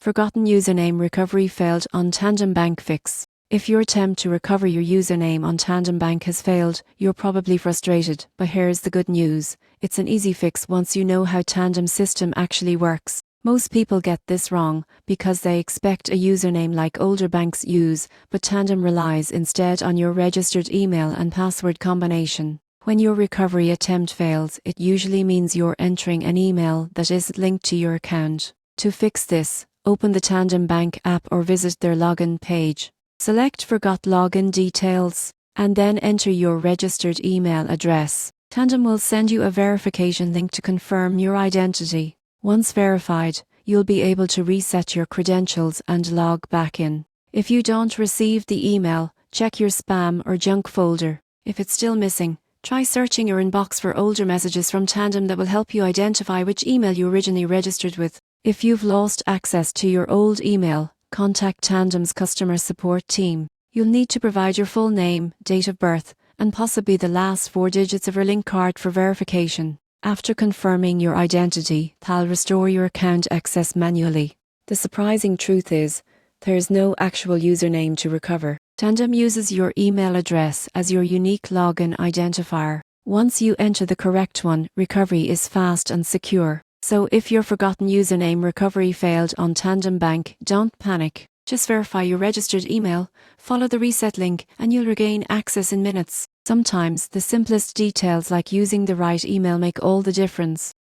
Forgotten username recovery failed on Tandem Bank Fix. If your attempt to recover your username on Tandem Bank has failed, you're probably frustrated, but here's the good news. It's an easy fix once you know how Tandem's system actually works. Most people get this wrong because they expect a username like older banks use, but Tandem relies instead on your registered email and password combination. When your recovery attempt fails, it usually means you're entering an email that isn't linked to your account. To fix this, open the Tandem Bank app or visit their login page. Select Forgot Login Details, and then enter your registered email address. Tandem will send you a verification link to confirm your identity. Once verified, you'll be able to reset your credentials and log back in. If you don't receive the email, check your spam or junk folder. If it's still missing, try searching your inbox for older messages from Tandem that will help you identify which email you originally registered with. If you've lost access to your old email, contact Tandem's customer support team. You'll need to provide your full name, date of birth, and possibly the last 4 digits of your link card for verification. After confirming your identity, they'll restore your account access manually. The surprising truth is, there's no actual username to recover. Tandem uses your email address as your unique login identifier. Once you enter the correct one, recovery is fast and secure. So if your forgotten username recovery failed on Tandem Bank, don't panic. Just verify your registered email, follow the reset link, and you'll regain access in minutes. Sometimes the simplest details like using the right email make all the difference.